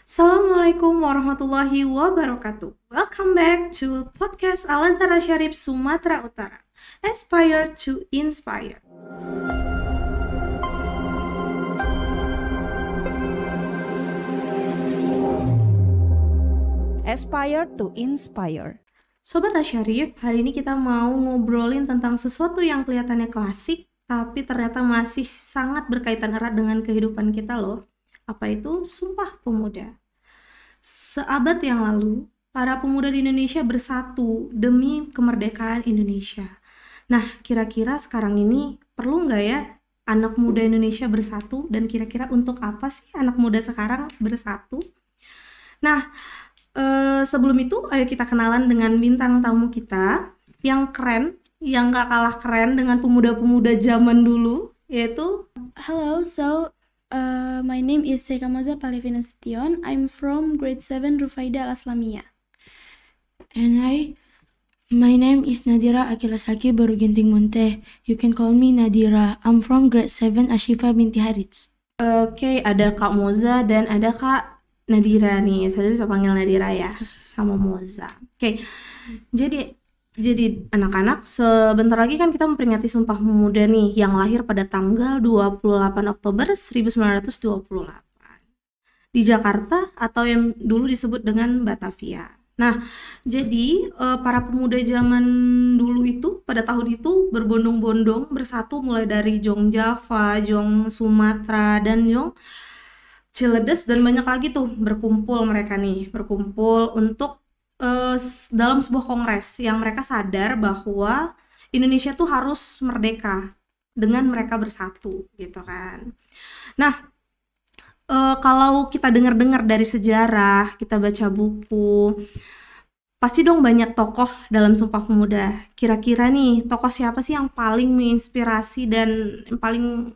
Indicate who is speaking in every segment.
Speaker 1: Assalamualaikum warahmatullahi wabarakatuh. Welcome back to podcast Al-Azhar Syarif Sumatera Utara. Aspire to inspire.
Speaker 2: Aspire to inspire.
Speaker 1: Sobat Asyarif, hari ini kita mau ngobrolin tentang sesuatu yang kelihatannya klasik, tapi ternyata masih sangat berkaitan erat dengan kehidupan kita loh. Apa itu? Sumpah Pemuda. Seabad yang lalu, para pemuda di Indonesia bersatu demi kemerdekaan Indonesia. Nah, kira-kira sekarang ini perlu nggak ya anak muda Indonesia bersatu? Dan kira-kira untuk apa sih anak muda sekarang bersatu? Nah, sebelum itu, ayo kita kenalan dengan bintang tamu kita yang keren, yang gak kalah keren dengan pemuda-pemuda zaman dulu, yaitu
Speaker 3: Hello, my name is Seika Moza Palevina Sution. I'm from grade 7 Rufaida Al-Aslamiyah.
Speaker 4: And my name is Nadira Akilasaki Baruginting Munte. You can call me Nadira. I'm from grade 7 Ashifa binti Harits.
Speaker 1: Oke, ada Kak Moza dan ada Kak Nadira nih. Saya bisa panggil Nadira ya, sama Moza. Oke, jadi anak-anak, sebentar lagi kan kita memperingati Sumpah Pemuda nih, yang lahir pada tanggal 28 Oktober 1928 di Jakarta atau yang dulu disebut dengan Batavia. Nah, jadi para pemuda zaman dulu itu pada tahun itu berbondong-bondong bersatu mulai dari Jong Java, Jong Sumatera, dan Jong Ciledes dan banyak lagi tuh berkumpul untuk dalam sebuah kongres yang mereka sadar bahwa Indonesia tuh harus merdeka dengan mereka bersatu gitu kan. Nah, kalau kita dengar-dengar dari sejarah, kita baca buku, pasti dong banyak tokoh dalam Sumpah Pemuda. Kira-kira nih tokoh siapa sih yang paling menginspirasi dan yang paling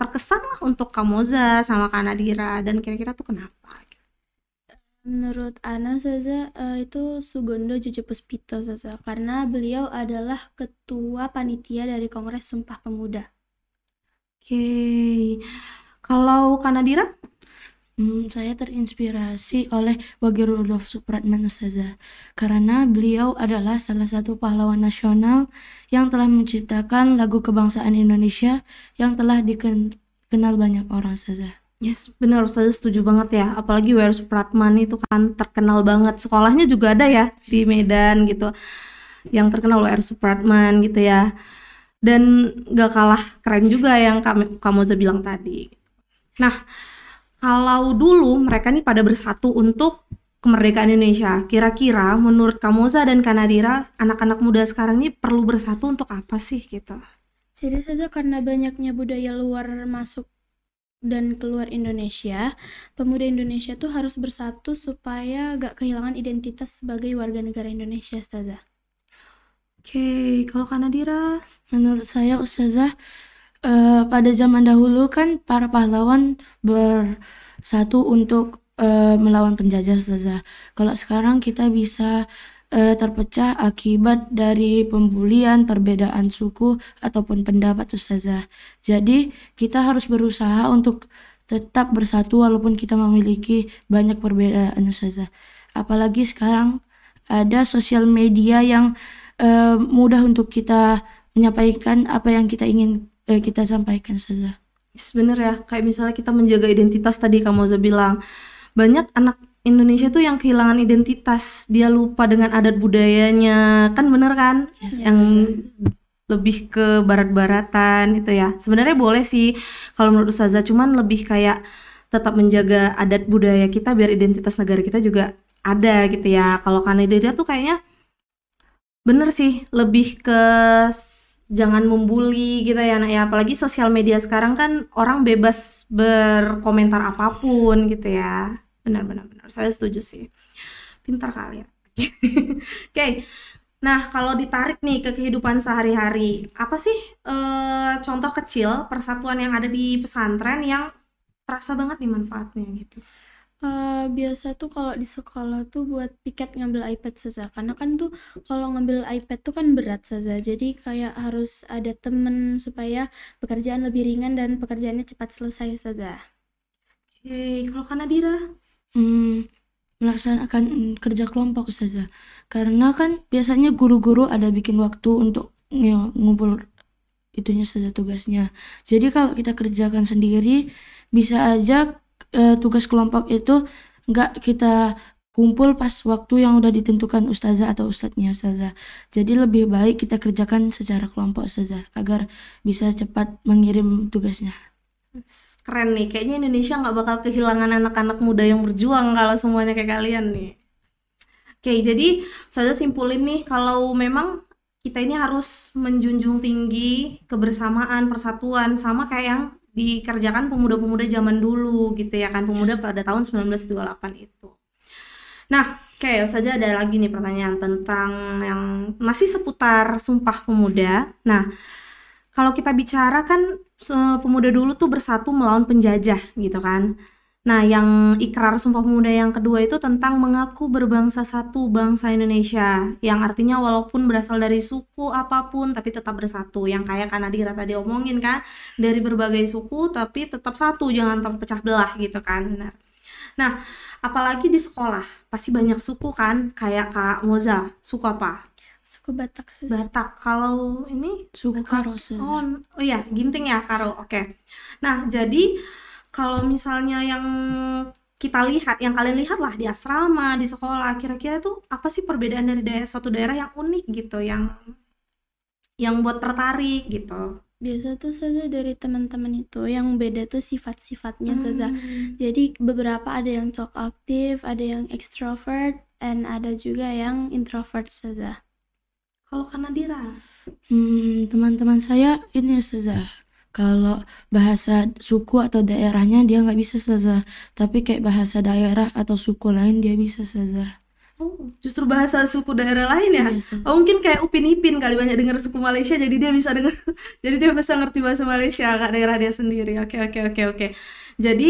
Speaker 1: terkesan lah untuk Kamoza sama Kak Nadira, dan kira-kira tuh kenapa?
Speaker 3: Menurut Ana saja itu Sugondo Jojopuspito saja, karena beliau adalah ketua panitia dari Kongres Sumpah Pemuda.
Speaker 1: Oke. Kalau Kak Nadira?
Speaker 4: Saya terinspirasi oleh Wage Rudolf Supratman Ustazah, karena beliau adalah salah satu pahlawan nasional yang telah menciptakan lagu kebangsaan Indonesia yang telah dikenal banyak orang Ustazah.
Speaker 1: Yes, benar, Ustazah setuju banget ya. Apalagi W.R. Supratman itu kan terkenal banget. Sekolahnya juga ada ya di Medan gitu, yang terkenal W.R. Supratman gitu ya. Dan gak kalah keren juga yang Kak Moza bilang tadi. Nah, kalau dulu mereka nih pada bersatu untuk kemerdekaan Indonesia, kira-kira menurut Kak Moza dan Kak Nadira, anak-anak muda sekarang ini perlu bersatu untuk apa sih gitu?
Speaker 3: Jadi saja karena banyaknya budaya luar masuk dan keluar Indonesia, pemuda Indonesia tuh harus bersatu supaya gak kehilangan identitas sebagai warga negara Indonesia, Ustazah.
Speaker 1: Oke, kalau Kak Nadira?
Speaker 4: Menurut saya Ustazah, pada zaman dahulu kan para pahlawan bersatu untuk melawan penjajah Ustazah. Kalau sekarang kita bisa terpecah akibat dari pembulian, perbedaan suku ataupun pendapat Ustazah. Jadi kita harus berusaha untuk tetap bersatu walaupun kita memiliki banyak perbedaan Ustazah. Apalagi sekarang ada sosial media yang mudah untuk kita menyampaikan apa yang kita ingin kita sampaikan saja.
Speaker 1: Bener ya, kayak misalnya kita menjaga identitas tadi Kak Moza bilang, banyak anak Indonesia tuh yang kehilangan identitas, dia lupa dengan adat budayanya, kan bener kan? Yes, yang lebih ke barat-baratan itu ya. Sebenarnya boleh sih kalau menurut Ustazah, cuman lebih kayak tetap menjaga adat budaya kita biar identitas negara kita juga ada gitu ya. Kalau Kanada tuh kayaknya bener sih, lebih ke jangan membuli gitu ya, ya apalagi sosial media sekarang kan orang bebas berkomentar apapun gitu ya. Benar, saya setuju sih, pintar kali ya. Oke. Nah, kalau ditarik nih ke kehidupan sehari-hari, apa sih contoh kecil persatuan yang ada di pesantren yang terasa banget nih manfaatnya gitu?
Speaker 3: Biasa tuh kalau di sekolah tuh buat piket ngambil iPad saja, karena kan tuh kalau ngambil iPad tuh kan berat saja, jadi kayak harus ada temen supaya pekerjaan lebih ringan dan pekerjaannya cepat selesai saja.
Speaker 1: Oke, kalau Kak Nadira?
Speaker 4: melaksanakan kerja kelompok Ustazah. Karena kan biasanya guru-guru ada bikin waktu untuk ngumpul itunya saja tugasnya. Jadi kalau kita kerjakan sendiri bisa aja tugas kelompok itu nggak kita kumpul pas waktu yang udah ditentukan ustazah atau ustadznya ustazah. Jadi lebih baik kita kerjakan secara kelompok ustazah agar bisa cepat mengirim tugasnya.
Speaker 1: Keren nih, kayaknya Indonesia nggak bakal kehilangan anak-anak muda yang berjuang kalau semuanya kayak kalian nih. Oke, jadi saya simpulin nih, kalau memang kita ini harus menjunjung tinggi kebersamaan, persatuan, sama kayak yang dikerjakan pemuda-pemuda zaman dulu gitu ya kan, pemuda pada tahun 1928 itu. Nah, kayak saja ada lagi nih pertanyaan tentang yang masih seputar Sumpah Pemuda. Nah, kalau kita bicara kan pemuda dulu tuh bersatu melawan penjajah gitu kan. Nah, yang ikrar Sumpah Pemuda yang kedua itu tentang mengaku berbangsa satu, bangsa Indonesia, yang artinya walaupun berasal dari suku apapun tapi tetap bersatu, yang kayak kan Nadira tadi omongin kan, dari berbagai suku tapi tetap satu, jangan terpecah belah gitu kan. Nah, apalagi di sekolah pasti banyak suku kan, kayak Kak Moza, suku apa?
Speaker 3: Suku Batak.
Speaker 1: Batak. Kalau ini
Speaker 4: suku Karo.
Speaker 1: Oh iya, Ginting ya, Karo. Oke. Nah, jadi kalau misalnya yang kita lihat, yang kalian lihat lah di asrama, di sekolah, kira-kira tuh apa sih perbedaan dari suatu daerah yang unik gitu, yang buat tertarik gitu?
Speaker 3: Biasa tuh saja dari teman-teman itu yang beda tuh sifat-sifatnya saja. Jadi beberapa ada yang talk aktif, ada yang extrovert, dan ada juga yang introvert saja.
Speaker 1: Kalau Kak Nadira?
Speaker 4: Teman-teman saya ini saja. Kalau bahasa suku atau daerahnya dia nggak bisa saja, tapi kayak bahasa daerah atau suku lain dia bisa saja.
Speaker 1: Oh, justru bahasa suku daerah lain ya?
Speaker 4: Iya,
Speaker 1: Oh, mungkin kayak Upin Ipin kali, banyak dengar suku Malaysia jadi dia bisa dengar, jadi dia bisa ngerti bahasa Malaysia, Kak, daerah dia sendiri. Oke. Jadi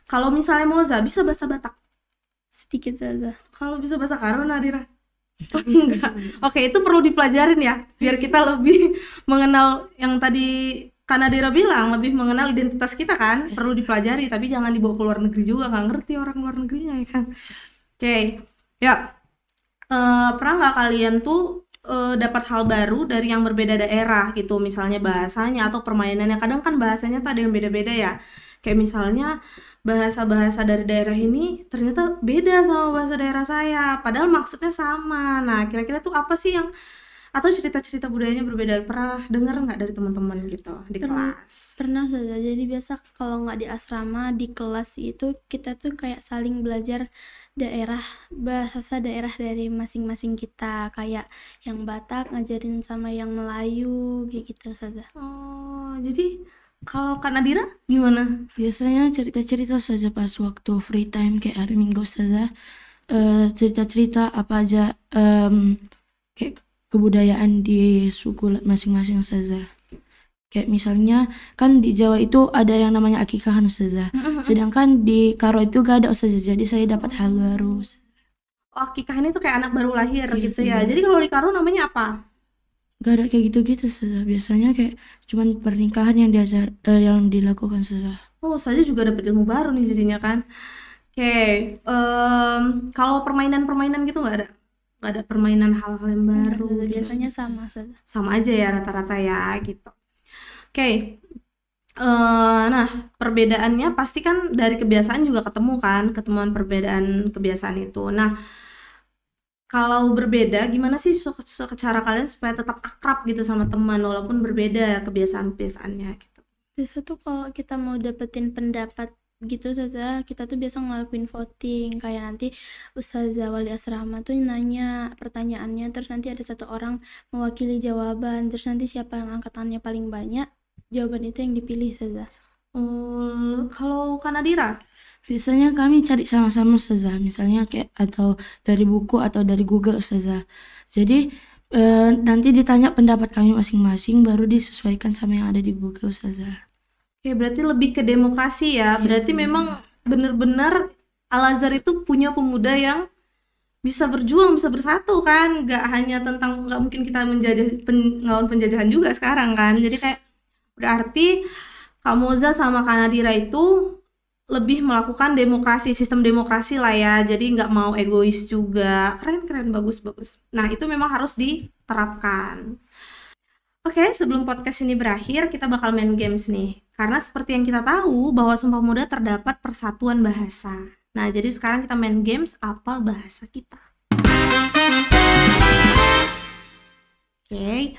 Speaker 1: kalau misalnya Moza bisa bahasa Batak?
Speaker 3: Sedikit saja.
Speaker 1: Kalau bisa bahasa Karo, Nadira? Enggak. Oke, itu perlu dipelajarin ya, biar kita lebih mengenal yang tadi Kak Nadira bilang, lebih mengenal identitas kita kan, perlu dipelajari, tapi jangan dibawa ke luar negeri juga, nggak ngerti orang luar negerinya ya kan. Oke, ya. Pernah nggak kalian tuh dapat hal baru dari yang berbeda daerah gitu, misalnya bahasanya atau permainannya? Kadang kan bahasanya tuh ada yang beda-beda ya, kayak misalnya bahasa-bahasa dari daerah ini ternyata beda sama bahasa daerah saya, padahal maksudnya sama. Nah, kira-kira tuh apa sih yang, atau cerita-cerita budayanya berbeda, pernah dengar nggak dari teman-teman gitu di kelas?
Speaker 3: Pernah saja. Jadi biasa kalau nggak di asrama, di kelas itu kita tuh kayak saling belajar bahasa daerah dari masing-masing kita, kayak yang Batak ngajarin sama yang Melayu gitu saja.
Speaker 1: Oh, jadi kalau Kak Nadira gimana?
Speaker 4: Biasanya cerita-cerita saja pas waktu free time kayak hari Minggu saja, cerita-cerita apa aja kayak kebudayaan di suku masing-masing saja. Kayak misalnya kan di Jawa itu ada yang namanya akikahan saja, sedangkan di Karo itu gak ada saja, jadi saya dapat hal baru.
Speaker 1: Oh, akikahan itu kayak anak baru lahir gitu ya.
Speaker 4: Iya.
Speaker 1: Jadi kalau di Karo namanya apa?
Speaker 4: Gak ada kayak gitu-gitu saja, biasanya kayak cuman pernikahan yang yang dilakukan saja.
Speaker 1: Oh, saya juga dapat ilmu baru nih jadinya kan. Oke, kalau permainan-permainan gitu nggak ada? Nggak ada permainan hal-hal yang baru
Speaker 3: Saja,
Speaker 1: gitu?
Speaker 3: biasanya sama saja.
Speaker 1: Sama aja ya rata-rata ya gitu. Oke, nah perbedaannya pasti kan dari kebiasaan juga ketemu kan, ketemuan perbedaan kebiasaan itu. Nah, kalau berbeda, gimana sih cara kalian supaya tetap akrab gitu sama teman walaupun berbeda kebiasaan-kebiasaannya gitu?
Speaker 3: Biasa tuh kalau kita mau dapetin pendapat gitu saja, kita tuh biasa ngelakuin voting, kayak nanti ustazah wali asrama tuh nanya pertanyaannya, terus nanti ada satu orang mewakili jawaban, terus nanti siapa yang angkatannya paling banyak, jawaban itu yang dipilih saja.
Speaker 1: Kalau Kak Nadira?
Speaker 4: Biasanya kami cari sama-sama saja, misalnya kayak atau dari buku atau dari Google saja. Jadi nanti ditanya pendapat kami masing-masing, baru disesuaikan sama yang ada di Google saja.
Speaker 1: Oke, berarti lebih ke demokrasi ya. Berarti memang benar-benar Al-Azhar itu punya pemuda yang bisa berjuang, bisa bersatu kan. Nggak hanya tentang, nggak mungkin kita ngelawan penjajahan juga sekarang kan. Jadi kayak berarti Kak Moza sama Kak Nadira itu lebih melakukan demokrasi, sistem demokrasi lah ya, jadi nggak mau egois juga. Keren, bagus. Nah, itu memang harus diterapkan. Oke, sebelum podcast ini berakhir, kita bakal main games nih. Karena seperti yang kita tahu, bahwa Sumpah Pemuda terdapat persatuan bahasa. Nah, jadi sekarang kita main games, apa bahasa kita? Oke.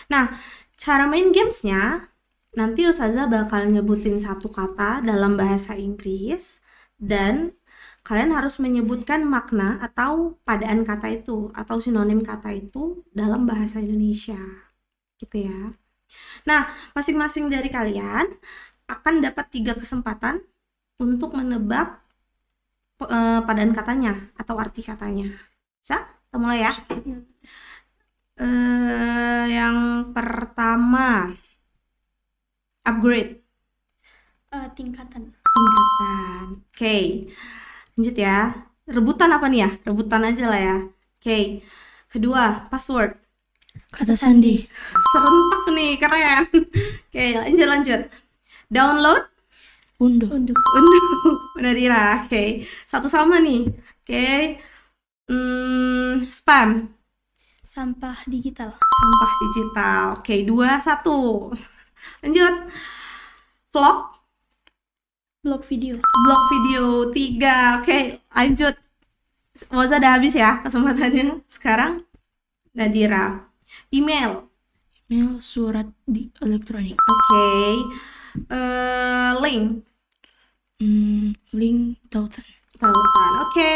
Speaker 1: Nah, cara main gamesnya, nanti Ustazah bakal nyebutin satu kata dalam bahasa Inggris dan kalian harus menyebutkan makna atau padaan kata itu atau sinonim kata itu dalam bahasa Indonesia. Gitu ya. Nah, masing-masing dari kalian akan dapat 3 kesempatan untuk menebak padaan katanya atau arti katanya. Bisa? Kita mulai ya. Yang pertama, upgrade.
Speaker 3: Tingkatan.
Speaker 1: Oke. Lanjut ya. Rebutan apa nih ya? Rebutan aja lah ya. Oke. Kedua, password.
Speaker 4: Kata sandi.
Speaker 1: Serentak nih, keren. Oke, lanjut. Download.
Speaker 3: Unduh.
Speaker 1: Udah Dira. Oke. Satu sama nih. Oke. Spam.
Speaker 3: Sampah digital.
Speaker 1: Oke, 2, 1. Lanjut. Vlog.
Speaker 3: Blog video.
Speaker 1: 3. Oke, lanjut. Moza udah habis ya kesempatannya. Sekarang Nadira. Email.
Speaker 4: Surat di elektronik.
Speaker 1: Oke. Link.
Speaker 4: Link tautan.
Speaker 1: Oke.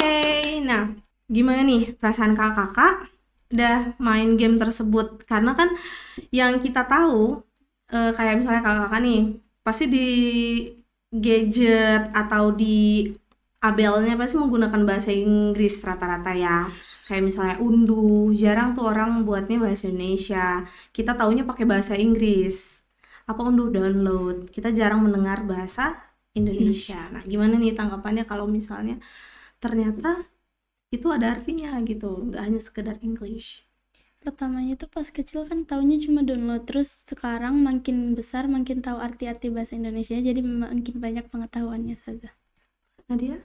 Speaker 1: Nah, gimana nih perasaan kakak udah main game tersebut? Karena kan yang kita tahu kayak misalnya kakak nih pasti di gadget atau di Abelnya pasti menggunakan bahasa Inggris rata-rata ya. Kayak misalnya unduh, jarang tuh orang buatnya bahasa Indonesia. Kita taunya pakai bahasa Inggris. Apa unduh, download. Kita jarang mendengar bahasa Indonesia. Nah, gimana nih tanggapannya kalau misalnya ternyata itu ada artinya gitu, nggak hanya sekedar English.
Speaker 3: Pertamanya tuh pas kecil kan taunya cuma download, terus sekarang makin besar makin tahu arti-arti bahasa Indonesia, jadi makin banyak pengetahuannya saja.
Speaker 1: Nadia?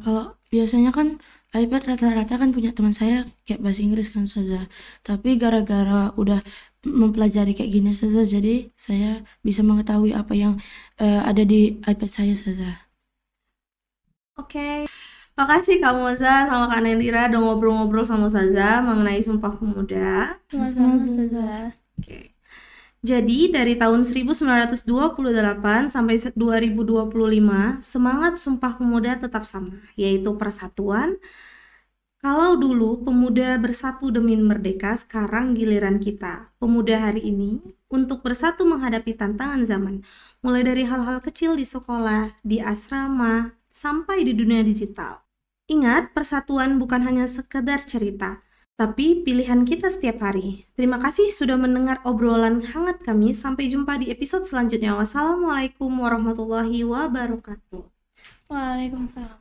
Speaker 4: Kalau biasanya kan iPad rata-rata kan punya teman saya kayak bahasa Inggris kan saja. Tapi gara-gara udah mempelajari kayak gini saja, jadi saya bisa mengetahui apa yang ada di iPad saya saja.
Speaker 1: Oke. Makasih Kak Moza sama Kak Nendira udah ngobrol-ngobrol sama Saza mengenai Sumpah Pemuda.
Speaker 3: Sama-sama saja.
Speaker 1: Oke. Jadi dari tahun 1928 sampai 2025, semangat Sumpah Pemuda tetap sama, yaitu persatuan. Kalau dulu pemuda bersatu demi merdeka, sekarang giliran kita, pemuda hari ini, untuk bersatu menghadapi tantangan zaman. Mulai dari hal-hal kecil di sekolah, di asrama, sampai di dunia digital. Ingat, persatuan bukan hanya sekedar cerita, tapi pilihan kita setiap hari. Terima kasih sudah mendengar obrolan hangat kami. Sampai jumpa di episode selanjutnya. Wassalamualaikum warahmatullahi wabarakatuh.
Speaker 3: Waalaikumsalam.